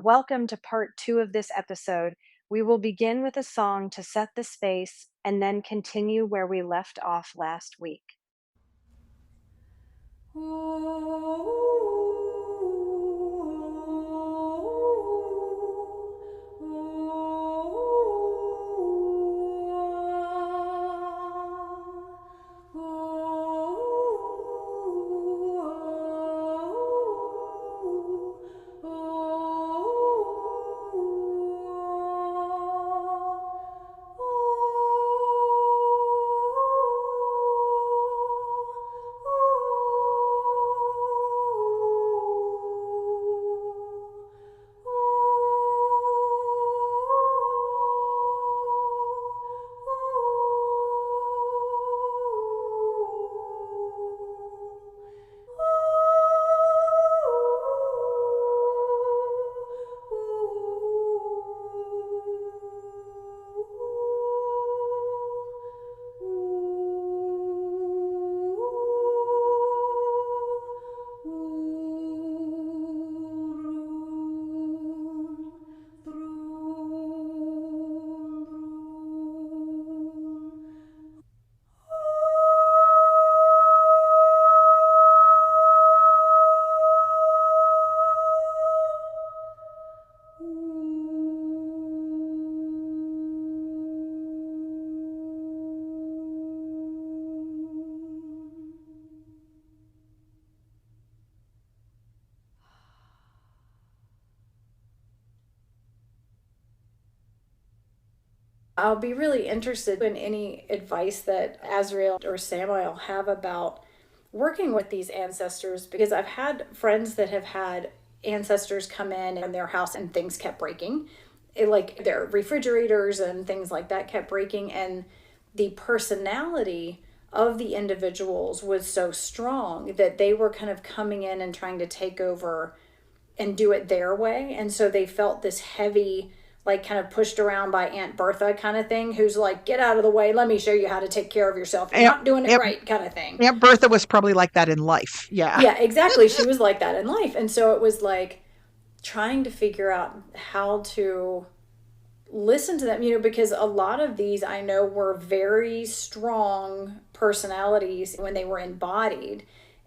Welcome to part two of this episode. We will begin with a song to set the space and then continue where we left off last week. I'll be really interested in any advice that Azriel or Samael have about working with these ancestors, because I've had friends that have had ancestors come in their house and things kept breaking. Like their refrigerators and things like that kept breaking, and the personality of the individuals was so strong that they were kind of coming in and trying to take over and do it their way. And so they felt this heavy, like kind of pushed around by Aunt Bertha kind of thing, who's like, get out of the way, let me show you how to take care of yourself, you're not doing it right, kind of thing. Aunt Bertha was probably like that in life. Yeah. Yeah, exactly. She was like that in life. And so it was like trying to figure out how to listen to them, because a lot of these I know were very strong personalities when they were embodied,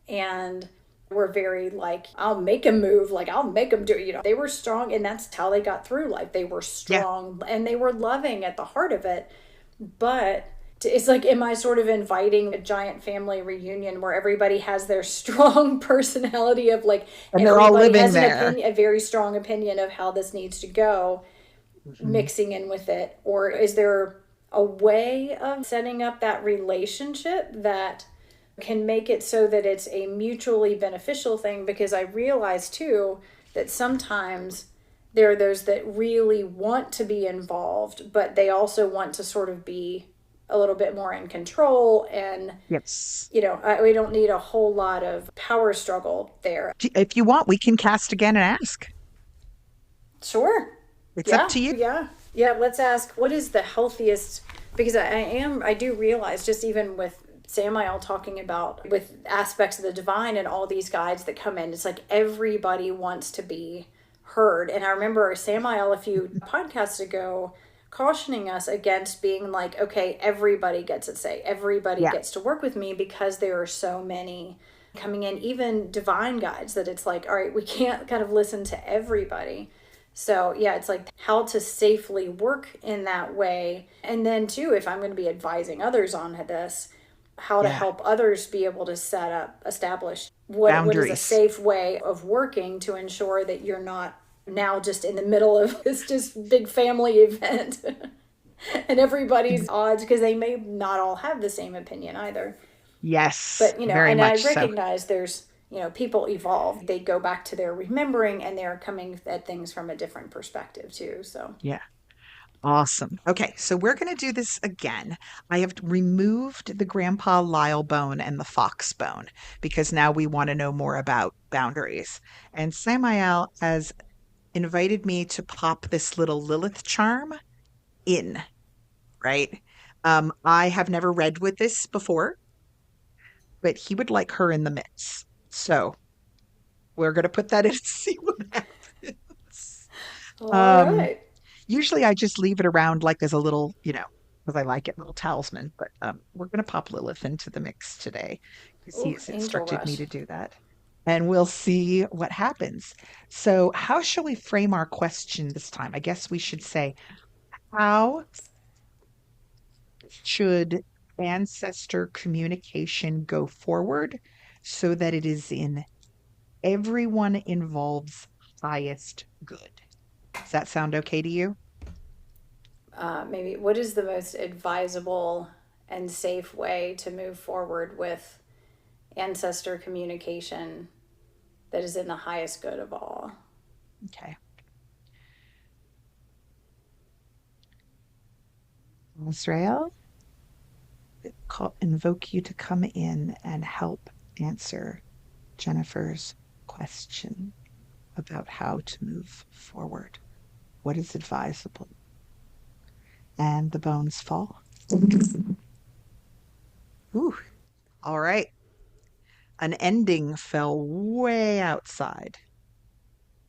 and were very like, I'll make him move, like I'll make him do it. They were strong, and that's how they got through life. They were Yeah. strong and they were loving at the heart of it. But it's like, am I sort of inviting a giant family reunion where everybody has their strong personality of like, And they're all everybody living has an there. opinion, a very strong opinion of how this needs to go, Mhm. mixing in with it? Or is there a way of setting up that relationship that can make it so that it's a mutually beneficial thing? Because I realize too that sometimes there are those that really want to be involved, but they also want to sort of be a little bit more in control. And, Yes. we don't need a whole lot of power struggle there. If you want, we can cast again and ask. Sure. It's up Yeah. to you. Yeah. Yeah. Let's ask, what is the healthiest? Because I do realize, just even with Samael talking about with aspects of the divine and all these guides that come in, it's like everybody wants to be heard. And I remember Samael a few podcasts ago cautioning us against being like, okay, everybody gets a say, everybody Yeah. gets to work with me, because there are so many coming in, even divine guides, that it's like, all right, we can't kind of listen to everybody. So yeah, it's like how to safely work in that way. And then too, if I'm going to be advising others on this, how to Yeah. help others be able to establish what is a Boundaries. safe way of working to ensure that you're not now just in the middle of this just big family event and everybody's odds, because they may not all have the same opinion either. Yes, But very and I much so. recognize there's, people evolve, they go back to their remembering, and they're coming at things from a different perspective too. So Yeah. Awesome. Okay, so we're going to do this again. I have removed the Grandpa Lyle bone and the fox bone because now we want to know more about boundaries. And Samael has invited me to pop this little Lilith charm in, right? I have never read with this before, but he would like her in the mix. So we're going to put that in and see what happens. All Um, right. Usually I just leave it around like as a little, because I like it, little talisman. But we're going to pop Lilith into the mix today because Ooh, he's angel instructed me rush. to do that. And we'll see what happens. So, how shall we frame our question this time? I guess we should say, how should ancestor communication go forward so that it is in everyone involved's highest good? Does that sound okay to you? Maybe what is the most advisable and safe way to move forward with ancestor communication that is in the highest good of all? Okay. Azrael, invoke you to come in and help answer Jennifer's question about how to move forward. What is advisable? And the bones fall. Ooh, all right. An ending fell way outside.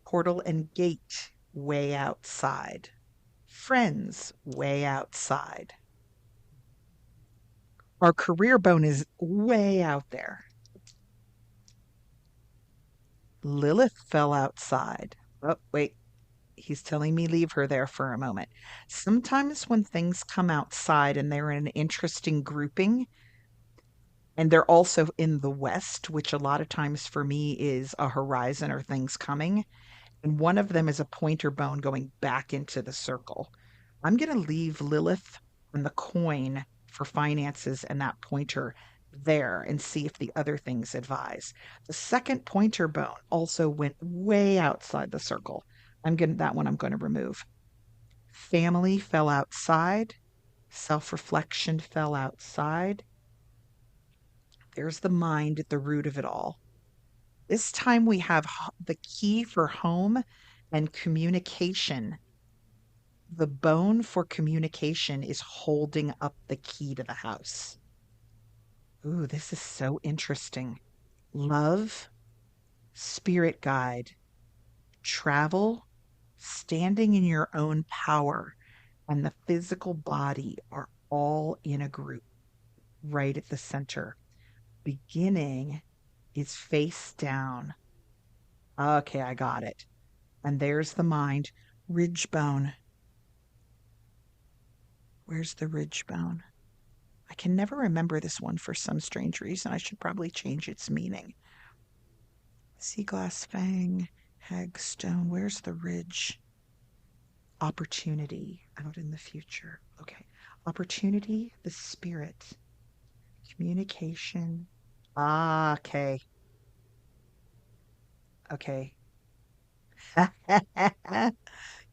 Portal and gate way outside. Friends way outside. Our career bone is way out there. Lilith fell outside. Oh, wait. He's telling me leave her there for a moment. Sometimes when things come outside and they're in an interesting grouping, and they're also in the west, which a lot of times for me is a horizon or things coming, and one of them is a pointer bone going back into the circle. I'm going to leave Lilith and the coin for finances and that pointer there and see if the other things advise. The second pointer bone also went way outside the circle. That one I'm going to remove. Family fell outside. Self-reflection fell outside. There's the mind at the root of it all. This time we have the key for home and communication. The bone for communication is holding up the key to the house. Ooh, this is so interesting. Love, spirit guide, travel, standing in your own power, and the physical body are all in a group right at the center. Beginning is face down. Okay, I got it. And there's the mind. Ridge bone. Where's the ridge bone? I can never remember this one for some strange reason. I should probably change its meaning. Sea glass fang, hagstone. Where's the ridge? Opportunity out in the future. Okay. Opportunity, the spirit, communication. Ah, okay. Okay.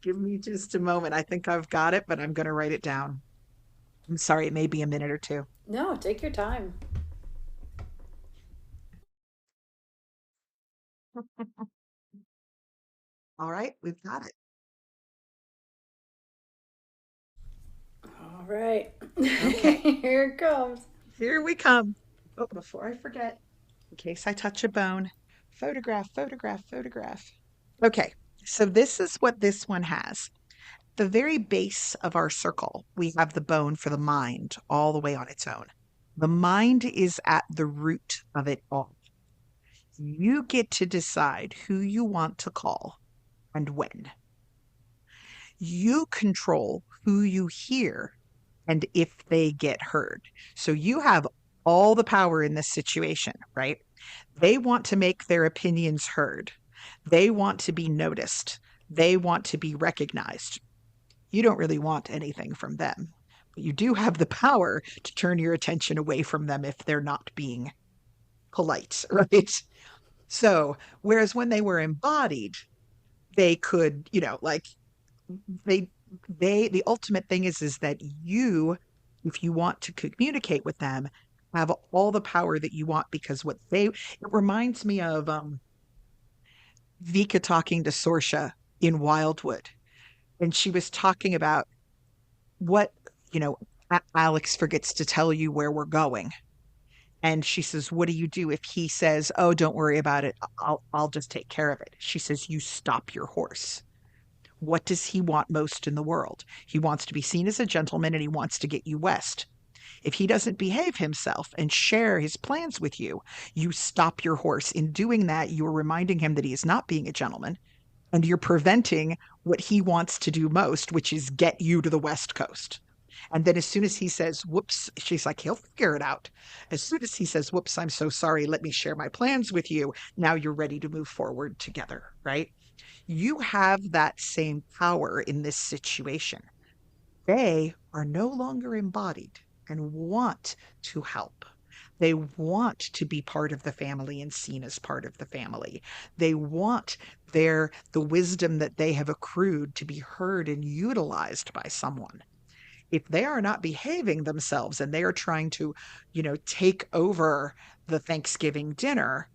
Give me just a moment. I think I've got it, but I'm going to write it down. I'm sorry, it may be a minute or two. No, take your time. All right, we've got it. All right. Okay, Here it comes. here we come. Oh, before I forget, in case I touch a bone, photograph, photograph, photograph. Okay, so this is what this one has. The very base of our circle, we have the bone for the mind all the way on its own. The mind is at the root of it all. You get to decide who you want to call and when. You control who you hear and if they get heard. So you have all the power in this situation, right? They want to make their opinions heard. They want to be noticed. They want to be recognized. You don't really want anything from them, but you do have the power to turn your attention away from them if they're not being polite, right? So, whereas when they were embodied, they could, like they the ultimate thing is that you, if you want to communicate with them, have all the power that you want because it reminds me of Vika talking to Sorsha in Wildwood, and she was talking about what, you know, Alex forgets to tell you where we're going. And she says, what do you do if he says, oh, don't worry about it. I'll just take care of it. She says, you stop your horse. What does he want most in the world? He wants to be seen as a gentleman and he wants to get you west. If he doesn't behave himself and share his plans with you, you stop your horse. In doing that, you're reminding him that he is not being a gentleman and you're preventing what he wants to do most, which is get you to the West Coast. And then as soon as he says, whoops, she's like, he'll figure it out. As soon as he says, whoops, I'm so sorry, let me share my plans with you, now you're ready to move forward together, right? You have that same power in this situation. They are no longer embodied and want to help. They want to be part of the family and seen as part of the family. They want the wisdom that they have accrued to be heard and utilized by someone. If they are not behaving themselves and they are trying to, take over the Thanksgiving dinner,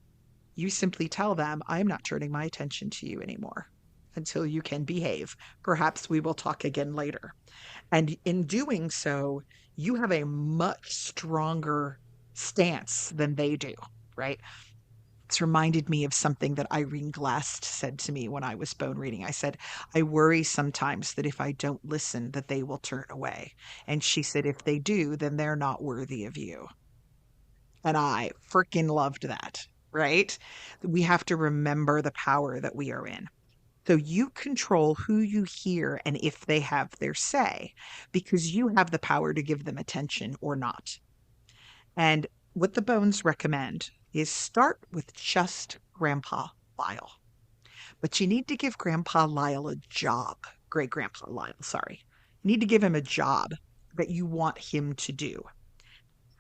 you simply tell them, I'm not turning my attention to you anymore until you can behave. Perhaps we will talk again later. And in doing so, you have a much stronger stance than they do, right? It's reminded me of something that Irene Glass said to me when I was bone reading. I said, I worry sometimes that if I don't listen, that they will turn away. And she said, if they do, then they're not worthy of you. And I freaking loved that, right? We have to remember the power that we are in. So you control who you hear and if they have their say, because you have the power to give them attention or not. And what the bones recommend is start with just Grandpa Lyle. But you need to give Grandpa Lyle a job. Great Grandpa Lyle, sorry. You need to give him a job that you want him to do.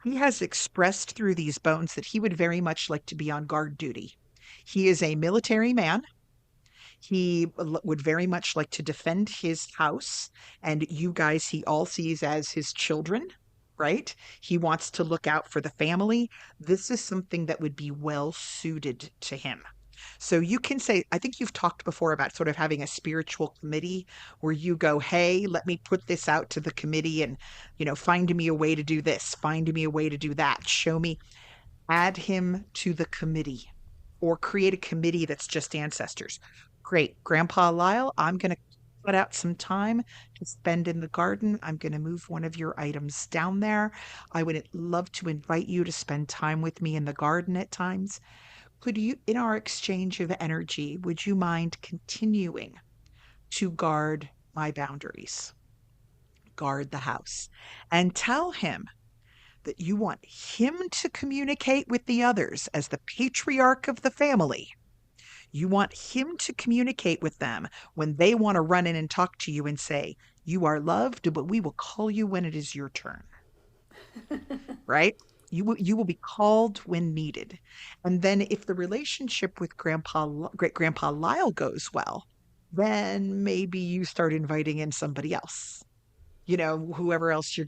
He has expressed through these bones that he would very much like to be on guard duty. He is a military man. He would very much like to defend his house, and you guys he all sees as his children, right? He wants to look out for the family. This is something that would be well suited to him. So you can say, I think you've talked before about sort of having a spiritual committee where you go, hey, let me put this out to the committee and, find me a way to do this, find me a way to do that, show me, add him to the committee or create a committee that's just ancestors. Great. Grandpa Lyle, I'm going to put out some time to spend in the garden. I'm going to move one of your items down there. I would love to invite you to spend time with me in the garden at times. Could you, in our exchange of energy, would you mind continuing to guard my boundaries, guard the house, and tell him that you want him to communicate with the others as the patriarch of the family. You want him to communicate with them when they want to run in and talk to you and say, you are loved, but we will call you when it is your turn, right? You will be called when needed. And then if the relationship with great grandpa Lyle goes well, then maybe you start inviting in somebody else, whoever else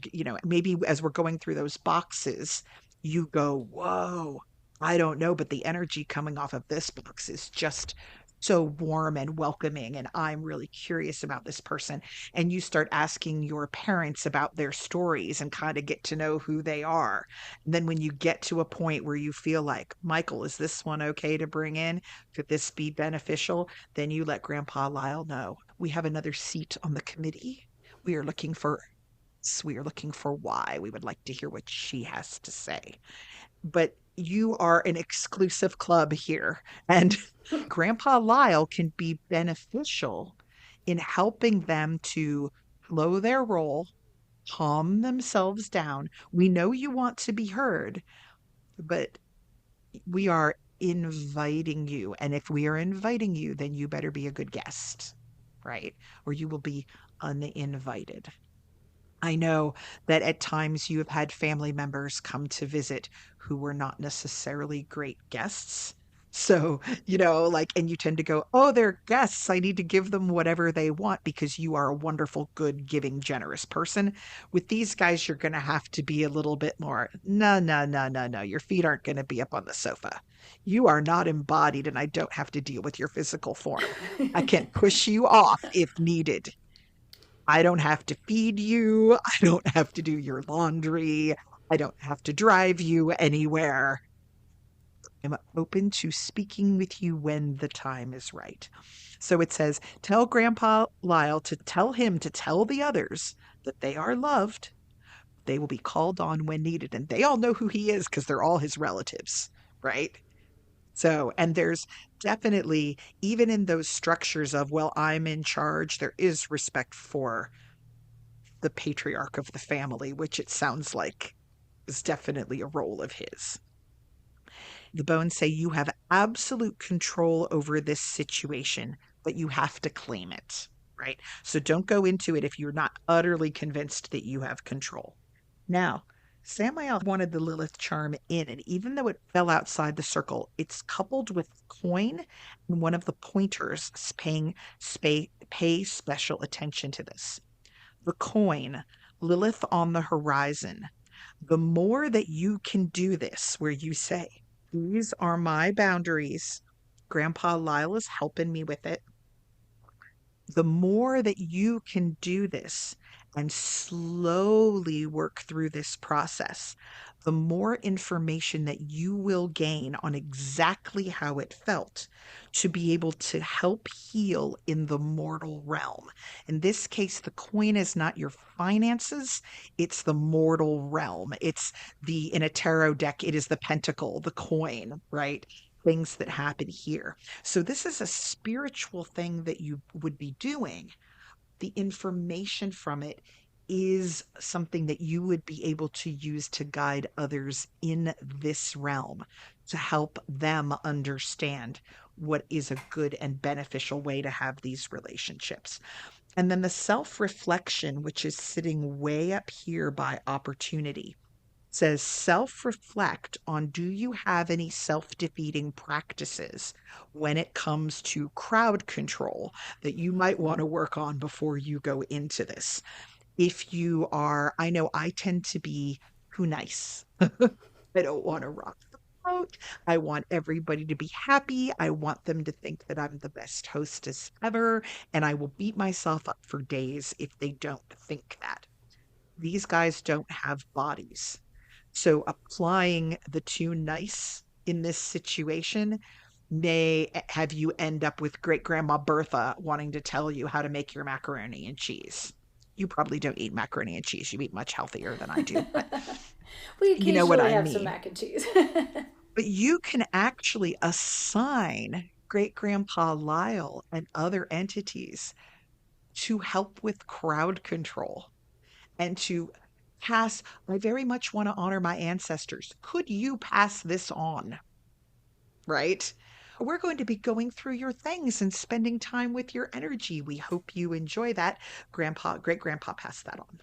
maybe as we're going through those boxes, you go, whoa, I don't know, but the energy coming off of this box is just so warm and welcoming. And I'm really curious about this person. And you start asking your parents about their stories and kind of get to know who they are. And then when you get to a point where you feel like, Michael, is this one okay to bring in? Could this be beneficial? Then you let Grandpa Lyle know. We have another seat on the committee. We are looking for why. We would like to hear what she has to say. But you are an exclusive club here. And Grandpa Lyle can be beneficial in helping them to slow their roll, calm themselves down. We know you want to be heard, but we are inviting you. And if we are inviting you, then you better be a good guest, right? Or you will be uninvited. I know that at times you have had family members come to visit who were not necessarily great guests. So, and you tend to go, oh, they're guests. I need to give them whatever they want because you are a wonderful, good, giving, generous person. With these guys, you're going to have to be a little bit more, no, no, no, no, no. Your feet aren't going to be up on the sofa. You are not embodied, and I don't have to deal with your physical form. I can push you off if needed. I don't have to feed you. I don't have to do your laundry. I don't have to drive you anywhere. I'm open to speaking with you when the time is right. So it says, tell Grandpa Lyle to tell him to tell the others that they are loved. They will be called on when needed. And they all know who he is because they're all his relatives, right? So, and there's definitely, even in those structures of, well, I'm in charge, there is respect for the patriarch of the family, which it sounds like is definitely a role of his. The bones say you have absolute control over this situation, but you have to claim it, right? So don't go into it if you're not utterly convinced that you have control. Now, Samael wanted the Lilith charm in, and even though it fell outside the circle, it's coupled with coin, and one of the pointers pay special attention to this. The coin, Lilith on the horizon. The more that you can do this, where you say, these are my boundaries. Grandpa Lyle is helping me with it. The more that you can do this and slowly work through this process, the more information that you will gain on exactly how it felt to be able to help heal in the mortal realm. In this case, the coin is not your finances, it's the mortal realm. In a tarot deck, it is the pentacle, the coin, right? Things that happen here. So this is a spiritual thing that you would be doing. The information from it is something that you would be able to use to guide others in this realm to help them understand what is a good and beneficial way to have these relationships. And then the self reflection, which is sitting way up here by opportunity, says self reflect on, do you have any self defeating practices when it comes to crowd control that you might want to work on before you go into this? If you are, I know I tend to be too nice. I don't want to rock the boat. I want everybody to be happy. I want them to think that I'm the best hostess ever. And I will beat myself up for days if they don't think that. These guys don't have bodies. So applying the too nice in this situation may have you end up with great grandma Bertha wanting to tell you how to make your macaroni and cheese. You probably don't eat macaroni and cheese. You eat much healthier than I do, but We you know what occasionally I have some mean. mac and cheese. But you can actually assign great grandpa Lyle and other entities to help with crowd control and to pass. I very much want to honor my ancestors. Could you pass this on? Right? We're going to be going through your things and spending time with your energy. We hope you enjoy that. Grandpa, great grandpa passed that on.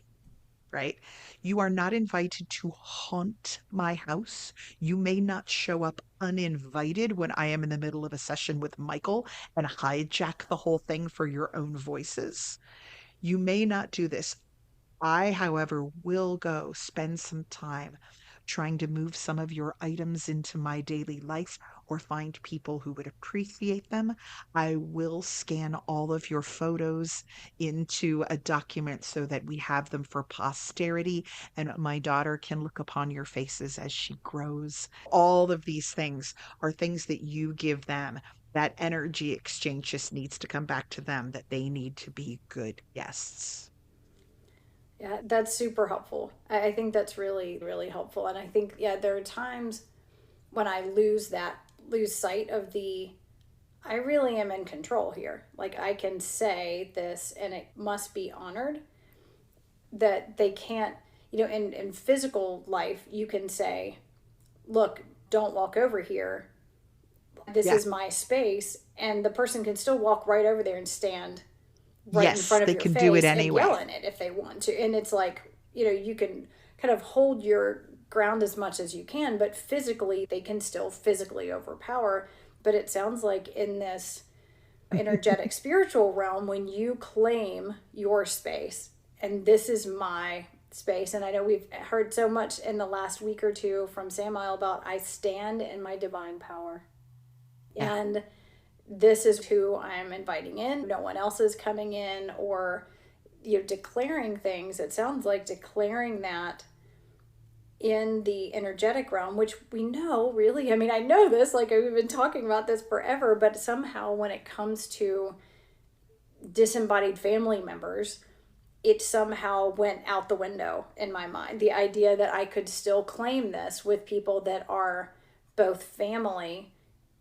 Right? You are not invited to haunt my house. You may not show up uninvited when I am in the middle of a session with Michael and hijack the whole thing for your own voices. You may not do this. I, however, will go spend some time trying to move some of your items into my daily life or find people who would appreciate them. I will scan all of your photos into a document so that we have them for posterity and my daughter can look upon your faces as she grows. All of these things are things that you give them. That energy exchange just needs to come back to them, that they need to be good guests. Yeah, that's super helpful. I think that's really, really helpful. And I think, yeah, there are times when I lose sight of I really am in control here. Like I can say this and it must be honored, that they can't, in physical life, you can say, look, don't walk over here. This Yeah. is my space. And the person can still walk right over there and stand right in Yes, front of they your can do it face and yell anyway. in it if they want to. And it's like, you can kind of hold your ground as much as you can, but physically, they can still physically overpower. But it sounds like in this energetic spiritual realm, when you claim your space, and this is my space, and I know we've heard so much in the last week or two from Samael about I stand in my divine power. Yeah. And this is who I'm inviting in. No one else is coming in, or declaring things. It sounds like declaring that in the energetic realm, which we know really, I mean, I know this, like we've been talking about this forever, but somehow when it comes to disembodied family members, it somehow went out the window in my mind. The idea that I could still claim this with people that are both family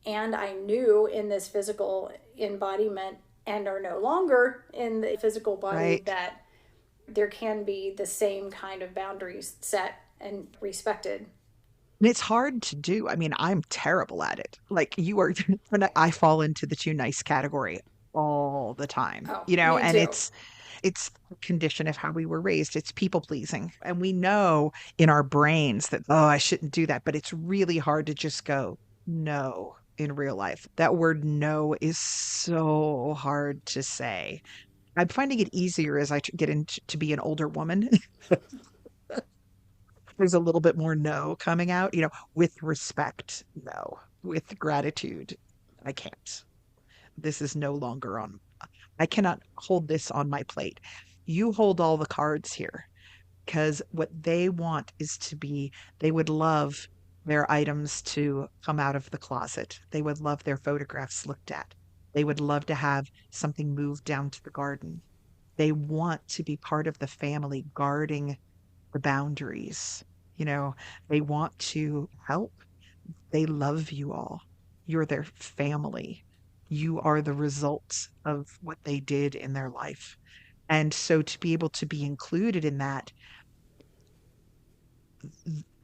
and I knew in this physical embodiment and are no longer in the physical body, Right. that there can be the same kind of boundaries set and respected. And it's hard to do. I mean, I'm terrible at it. Like you are, when I fall into the too nice category all the time, Oh, me and too. it's a condition of how we were raised. It's people pleasing. And we know in our brains that, oh, I shouldn't do that. But it's really hard to just go, no, in real life. That word no is so hard to say. I'm finding it easier as I get into to be an older woman. There's a little bit more no coming out, with respect, no. With gratitude, I can't. This is no longer on. I cannot hold this on my plate. You hold all the cards here because what they want is to be, they would love their items to come out of the closet. They would love their photographs looked at. They would love to have something moved down to the garden. They want to be part of the family guarding the boundaries. You know, they want to help. They love you all. You're their family. You are the result of what they did in their life. And so to be able to be included in that,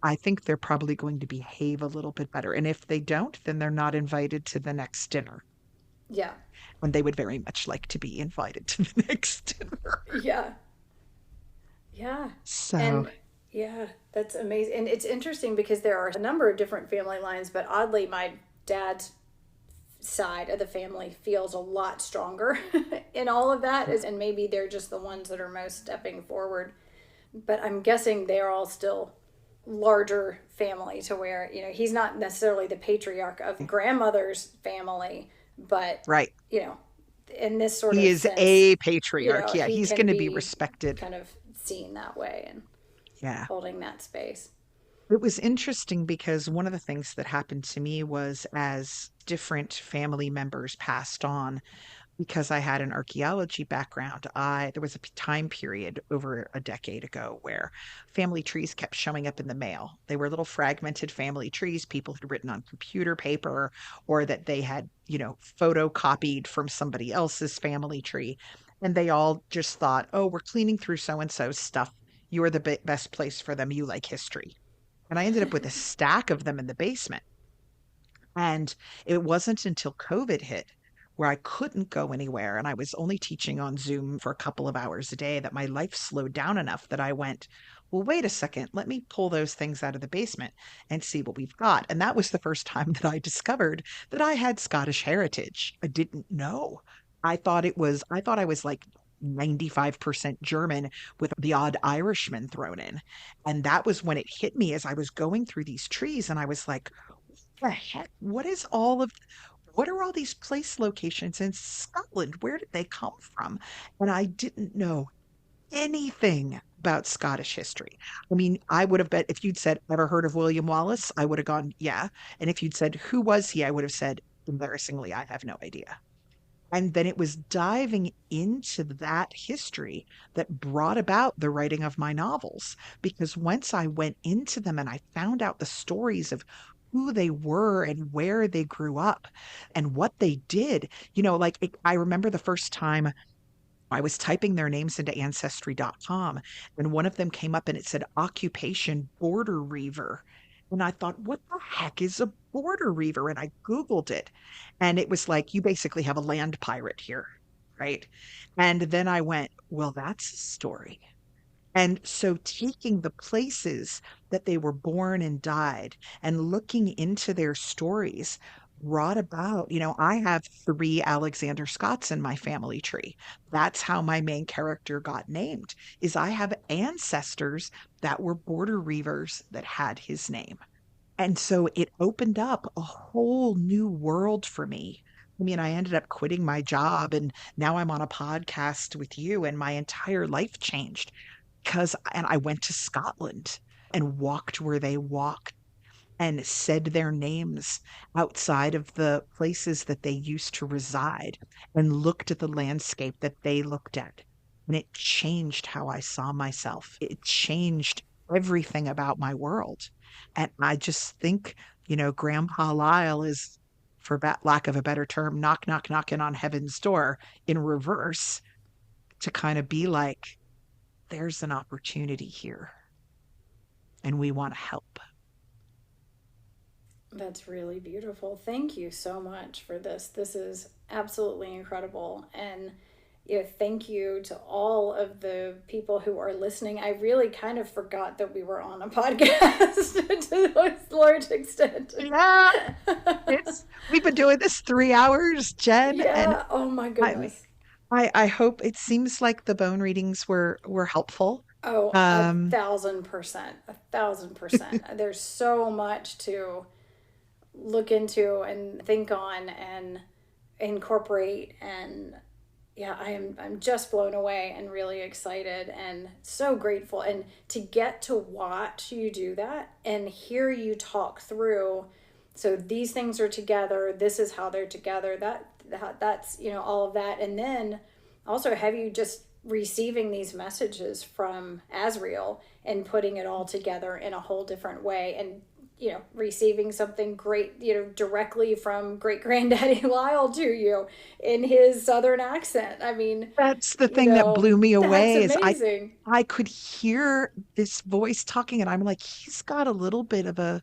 I think they're probably going to behave a little bit better. And if they don't, then they're not invited to the next dinner. Yeah. And they would very much like to be invited to the next dinner. Yeah. Yeah. So, And yeah, that's amazing. And it's interesting because there are a number of different family lines, but oddly, my dad's side of the family feels a lot stronger in all of that. And maybe they're just the ones that are most stepping forward. But I'm guessing they're all still larger family to where, he's not necessarily the patriarch of grandmother's family, but, right. you know, in this sort He of is sense, a patriarch. Yeah, he he's can going to be be respected. kind of seen that way and Yeah. holding that space. It was interesting because one of the things that happened to me was as different family members passed on, because I had an archaeology background, there was a time period over a decade ago where family trees kept showing up in the mail. They were little fragmented family trees people had written on computer paper or that they had, photocopied from somebody else's family tree. And they all just thought, oh, we're cleaning through so and so's stuff. You are the best place for them. You like history. And I ended up with a stack of them in the basement. And it wasn't until COVID hit where I couldn't go anywhere and I was only teaching on Zoom for a couple of hours a day that my life slowed down enough that I went, well, wait a second, let me pull those things out of the basement and see what we've got. And that was the first time that I discovered that I had Scottish heritage. I didn't know. I thought I was like 95% German with the odd Irishman thrown in. And that was when it hit me as I was going through these trees and I was like, the heck? What are all these place locations in Scotland? Where did they come from? And I didn't know anything about Scottish history. I mean, I would have bet if you'd said, ever heard of William Wallace? I would have gone, yeah. And if you'd said, who was he? I would have said, embarrassingly, I have no idea. And then it was diving into that history that brought about the writing of my novels. Because once I went into them and I found out the stories of who they were and where they grew up and what they did, I remember the first time I was typing their names into ancestry.com and one of them came up and it said occupation border reaver. And I thought, what the heck is a border reaver? And I Googled it. And it was like, you basically have a land pirate here, right? And then I went, well, that's a story. And so taking the places that they were born and died and looking into their stories brought about, I have three Alexander Scotts in my family tree. That's how my main character got named, is I have ancestors that were border reavers that had his name. And so it opened up a whole new world for me. I mean, I ended up quitting my job and now I'm on a podcast with you and my entire life changed and I went to Scotland. and walked where they walked and said their names outside of the places that they used to reside and looked at the landscape that they looked at. And it changed how I saw myself. It changed everything about my world. And I just think, Grandpa Lyle is, for lack of a better term, knock, knock, knocking on heaven's door in reverse to kind of be like, there's an opportunity here and we want to help. That's really beautiful. Thank you so much for this. This is absolutely incredible. And thank you to all of the people who are listening. I really kind of forgot that we were on a podcast to a large extent. Yeah, we've been doing this 3 hours, Jen, and Yeah. Oh my I goodness. I hope it seems like the bone readings were helpful. Oh, a Um, 1,000%. 1,000%. There's so much to look into and think on and incorporate. And yeah, I'm just blown away and really excited and so grateful, and to get to watch you do that and hear you talk through, so these things are together, this is how they're together, that's all of that. And then also have you just receiving these messages from Azriel and putting it all together in a whole different way, and receiving something great, directly from great granddaddy Lyle to you in his southern accent. I mean, that's the thing that blew me that's away is amazing. I could hear this voice talking, and I'm like, he's got a little bit of a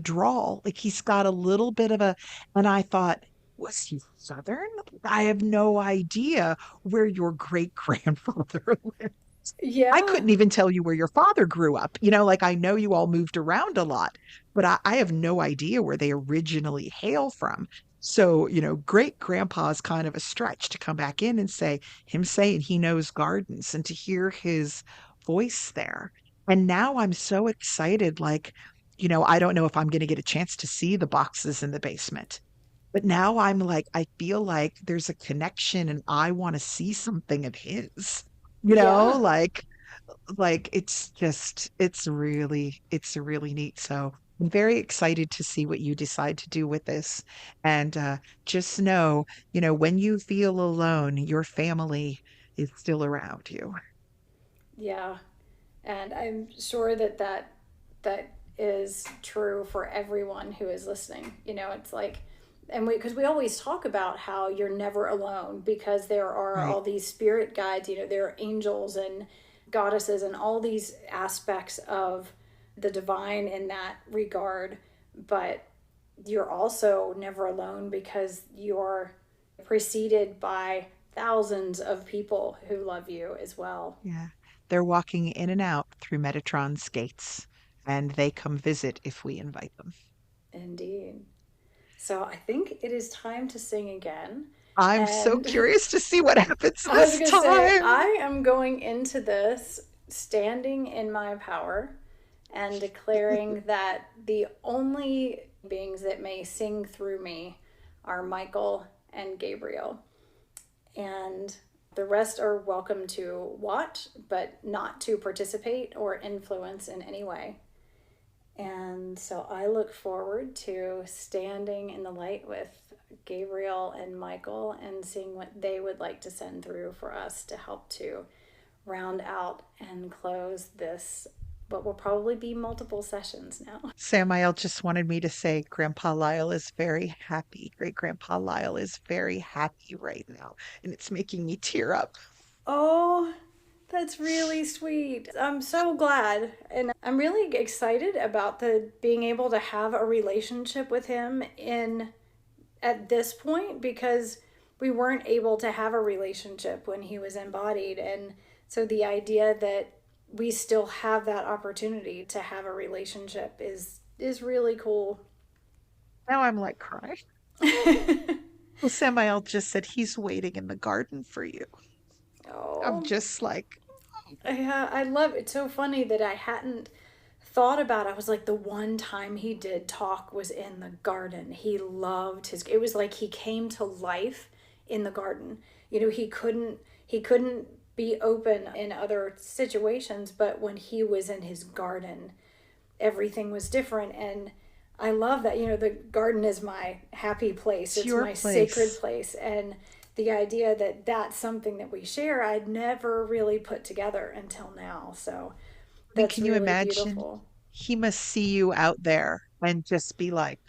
drawl, like he's got a little bit of a, and I thought, was he Southern? I have no idea where your great grandfather lived. I Yeah. couldn't even tell you where your father grew up. Like I know you all moved around a lot, but I have no idea where they originally hail from. So, great grandpa is kind of a stretch to come back in and say, him saying he knows gardens and to hear his voice there. And now I'm so excited. Like, I don't know if I'm going to get a chance to see the boxes in the basement. But now I'm like, I feel like there's a connection and I want to see something of his, Yeah. like it's really neat. So I'm very excited to see what you decide to do with this. And just know, when you feel alone, your family is still around you. Yeah. And I'm sure that is true for everyone who is listening. It's like, and because we always talk about how you're never alone, because there are Right. all these spirit guides, there are angels and goddesses and all these aspects of the divine in that regard. But you're also never alone because you're preceded by thousands of people who love you as well. Yeah. They're walking in and out through Metatron's gates, and they come visit if we invite them. Indeed. So I think it is time to sing again. I'm so And curious to see what happens I was this going to say, time. I am going into this standing in my power and declaring that the only beings that may sing through me are Michael and Gabriel. And the rest are welcome to watch, but not to participate or influence in any way. And so I look forward to standing in the light with Gabriel and Michael and seeing what they would like to send through for us to help to round out and close this, what will probably be multiple sessions now. Samael just wanted me to say Grandpa Lyle is very happy. Great Grandpa Lyle is very happy right now, and it's making me tear up. Oh, that's really sweet. I'm so glad. And I'm really excited about the being able to have a relationship with him in at this point, because we weren't able to have a relationship when he was embodied. And so the idea that we still have that opportunity to have a relationship is really cool. Now I'm like crying. Well, Samael just said he's waiting in the garden for you. I'm Oh, just like, yeah, I love it. It's so funny that I hadn't thought about it. I was like, the one time he did talk was in the garden. He loved his, it was like he came to life in the garden. He couldn't be open in other situations, but when he was in his garden, everything was different. And I love that, the garden is my happy place, It's it's your my sacred place. place. And the idea that that's something that we share, I'd never really put together until now. So I mean, that's can you really imagine? beautiful. He must see you out there and just be like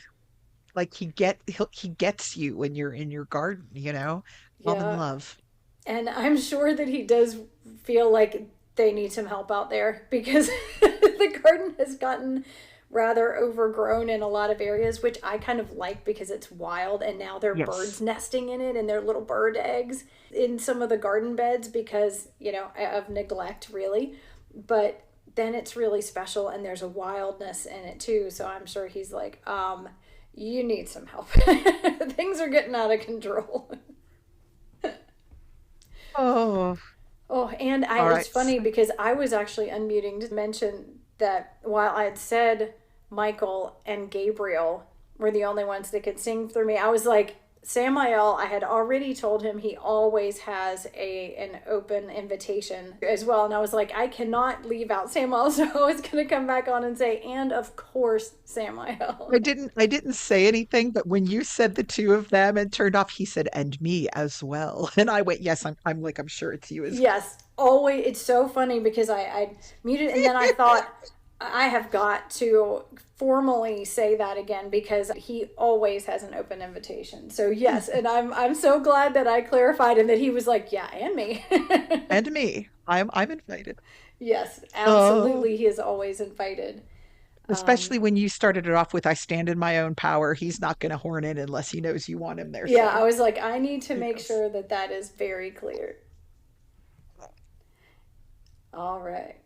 he gets you when you're in your garden, you know? Almond Yeah. love. And I'm sure that he does feel like they need some help out there because the garden has gotten rather overgrown in a lot of areas, which I kind of like because it's wild. And now there are birds Yes. nesting in it and there are little bird eggs in some of the garden beds because, of neglect, really. But then it's really special and there's a wildness in it too. So I'm sure he's like, you need some help. Things are getting out of control. Oh, Oh, and all it's right. funny because I was actually unmuting to mention that while I had said Michael and Gabriel were the only ones that could sing through me, I was like, Samael, I had already told him he always has an open invitation as well. And I was like, I cannot leave out Samael. So I was going to come back on and say, and of course, Samael. I didn't say anything, but when you said the two of them and turned off, he said, and me as well. And I went, yes, I'm like, I'm sure it's you as Yes, always. It's so funny because I muted and then I thought I have got to formally say that again because he always has an open invitation. So well. yes, and I'm so glad that I clarified and that he was like, yeah, and me. And me. I'm invited. Yes, Oh, absolutely. He is always invited. Um, especially when you started it off with I stand in my own power. He's not going to horn in unless he knows you want him there. yeah, So, I was like, I need to make yes. sure that that is very clear. All right.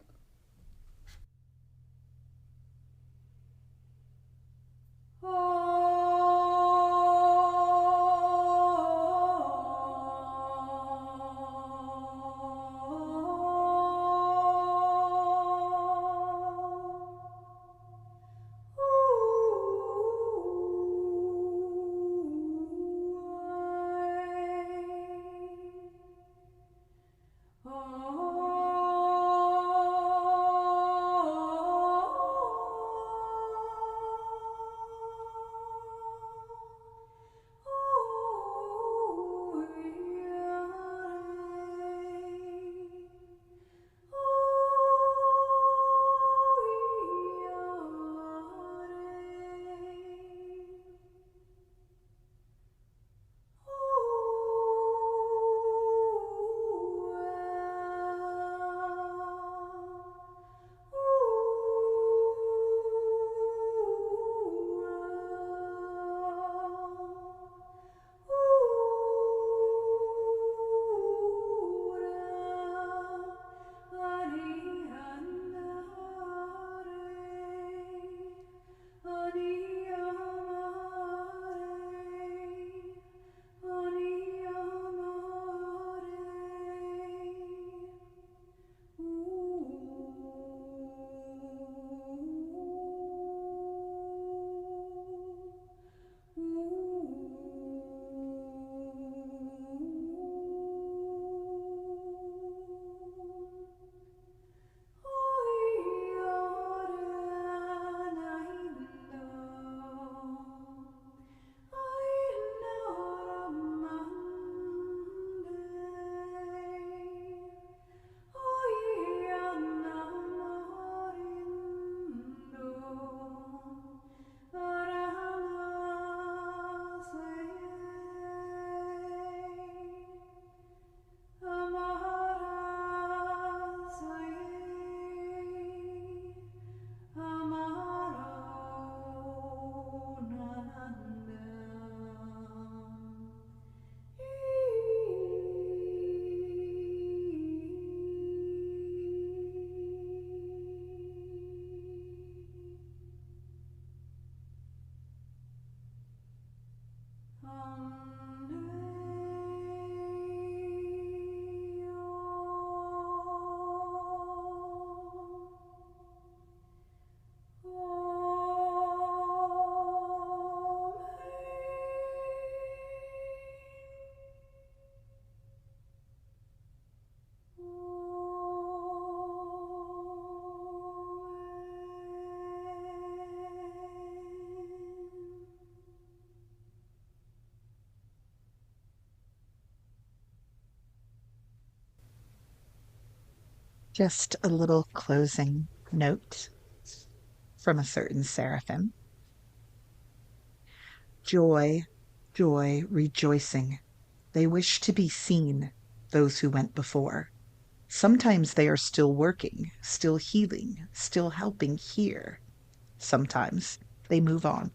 Just a little closing note from a certain seraphim. Joy, joy, rejoicing. They wish to be seen, those who went before. Sometimes they are still working, still healing, still helping here. Sometimes they move on.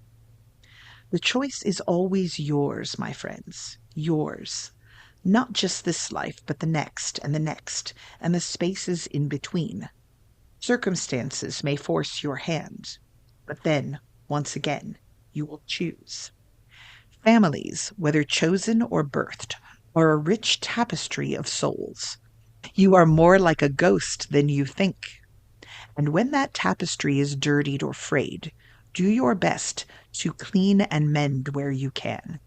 The choice is always yours, my friends, yours. Not just this life, but the next, and the spaces in between. Circumstances may force your hand, but then, once again, you will choose. Families, whether chosen or birthed, are a rich tapestry of souls. You are more like a ghost than you think. And when that tapestry is dirtied or frayed, do your best to clean and mend where you can.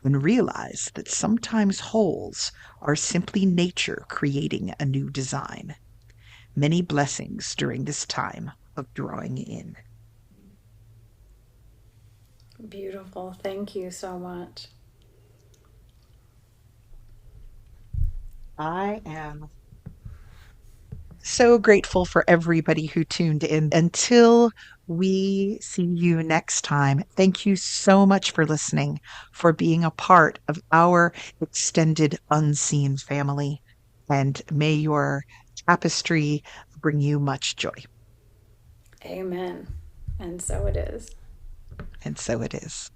And realize that sometimes holes are simply nature creating a new design. Many blessings during this time of drawing in. Beautiful. Thank you so much. I am so grateful for everybody who tuned in. Until we see you next time, thank you so much for listening, for being a part of our extended unseen family. And may your tapestry bring you much joy. Amen. And so it is. And so it is.